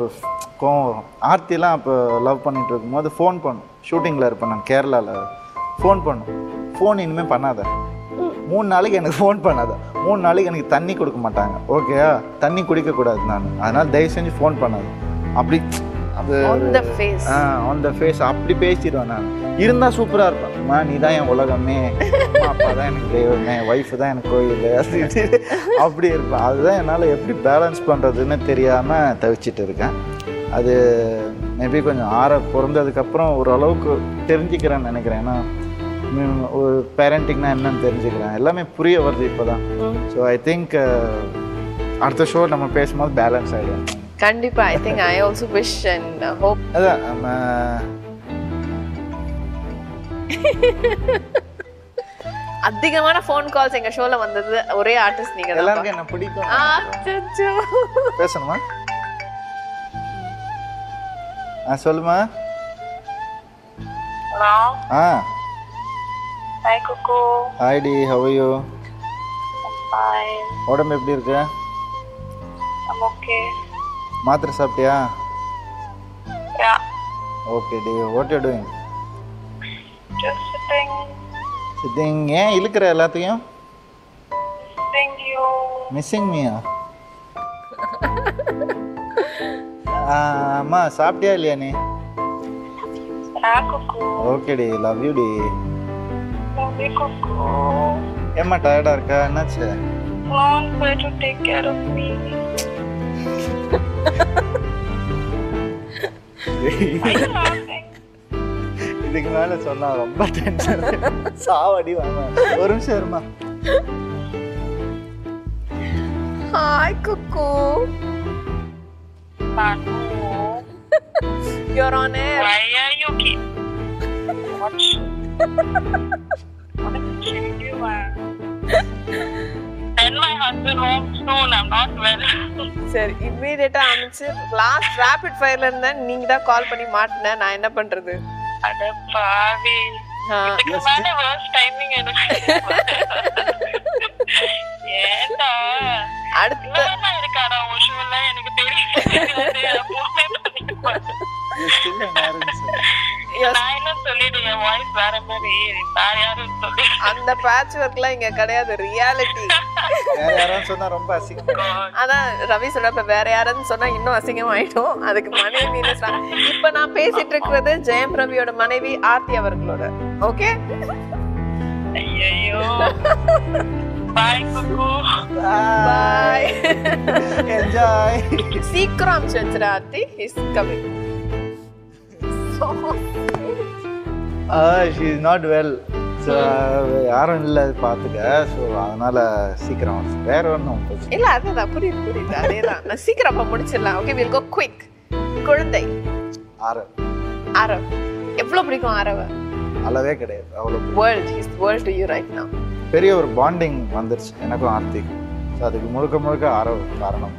ஒரு கோவம் வரும். ஆர்த்திலாம் அப்போ லவ் பண்ணிகிட்டு இருக்கும்போது ஃபோன் பண்ணும். ஷூட்டிங்கில் இருப்பேன் நான் கேரளாவில். ஃபோன் பண்ணும். ஃபோன் இனிமேல் பண்ணாத, 3 நாளைக்கு எனக்கு ஃபோன் பண்ணாத, 3 நாளைக்கு எனக்கு தண்ணி கொடுக்க மாட்டாங்க, ஓகேயா? தண்ணி குடிக்கக்கூடாது நான், அதனால் தயவு செஞ்சு ஃபோன் பண்ணாது. அப்படி அது ஆன் த ஃபேஸ் அப்படி பேசிடுவேன் நான். இருந்தால் சூப்பராக இருப்பேன். அம்மா நீ தான் என் உலகமே, அம்மா அப்பா தான் எனக்கு தெய்வமே, ஒய்ஃபு தான் எனக்கு கோயில், அப்படி இருப்பேன். அதுதான் என்னால் எப்படி பேலன்ஸ் பண்ணுறதுன்னு தெரியாமல் தவிச்சிட்டு இருக்கேன். அது மேபி கொஞ்சம் பிறந்ததுக்கப்புறம் ஓரளவுக்கு தெரிஞ்சுக்கிறேன்னு நினைக்கிறேன். ஏன்னா ஒரு பேரண்டிங்னா என்னன்னு தெரிஞ்சுக்கிறேன், எல்லாமே புரிய வருது இப்போ தான். ஸோ ஐ திங்க் அடுத்த ஷோ நம்ம பேசும்போது பேலன்ஸ் ஆகிடும் கண்டிப்பா. I think I also wish and hope. அதான் நம்ம அதிகமான ஃபோன் கால்ஸ் எங்க ஷோல வந்தது ஒரே ஆர்டிஸ்ட் நீங்க தான். எல்லாருக்கும் என்ன பிடிக்கும். அச்சச்சோ. பேசணுமா? சொல்லுமா. Hello. Hi Coco. Hi Di, how are you? I'm fine. உடம்பு எப்படி இருக்கு? I'm okay. மாத்திரை சாப்பிட்டியா? Yeah. Okay Di, what you doing? Just sitting. Sitting. ஏன் இழுக்கிற எல்லாத்தையும்? Missing you. Missing me-ஆ? அம்மா சாப்பிட்டியா இல்லையா நீ? Yeah Coco. Okay Di, love you Di. Love you Coco. ஏம்மா டயர்டா இருக்கா? என்னாச்சு? Long way to take care of me. இதுக்கு மேல சொன்னா ரொம்ப டென்ஷன். சாவடி வாங்க. ஒரு நிமிஷம் இருமா. Hi Coco. Manu. You're on air. Why are you keep? What? What did you want? Send my husband home soon. I'm not well. சரி, இமிடியேட்டா அனுப்பிச்சு லாஸ்ட் ரேபிட் ஃபயர்ல இருந்தா நீங்க தான் கால் பண்ணி மாட்டினேன். நான் என்ன பண்றது? அட பாவி. இதுக்கு மேல worst timing எனக்கு. ஏண்டா? அடுத்து இருக்காரா உன் ஷோல எனக்கு தெரியும். நான் என்ன சொல்லிடுங்க, வாய்ஸ் வேற மாதிரி, வேற யாரும் சொல்லி. அந்த பேட்ச் ஒர்க்லாம் இங்க கிடையாது, ரியாலிட்டி. வேற யாரும் சொன்னா ரொம்ப அசிங்கமா. ஆனா ரவி சொல்றப்ப வேற யாரும் சொன்னா இன்னும் அசிங்கமாயிடும். அதுக்கு மனைவி இப்ப நான் பேசிட்டு இருக்கிறது ஜெயம் ரவியோட மனைவி ஆர்த்தி அவர்களோட. ஓகே, ஐயோ பாய் குக்கு, பாய், என்ஜாய். சீக்கிரம் அனுப்பிச்சு Aarthi, is coming. she is not well. So யாரும் இல்லை பார்த்துக்க. ஸோ அதனால சீக்கிரம் வேற ஒன்றும் இல்லை. அதுதான் புரியுது. அதேதான் நான் சீக்கிரம் முடிச்சிடலாம். Okay, will go quick. குழந்தை அரவ். எவ்வளோ பிடிக்கும் அரவ? அளவே கிடையாது. அவ்வளோ world to you right now. பெரிய ஒரு பாண்டிங் வந்துருச்சு எனக்கும் ஆர்த்திக்கும். ஸோ அதுக்கு முழுக்க அரவ் காரணம்.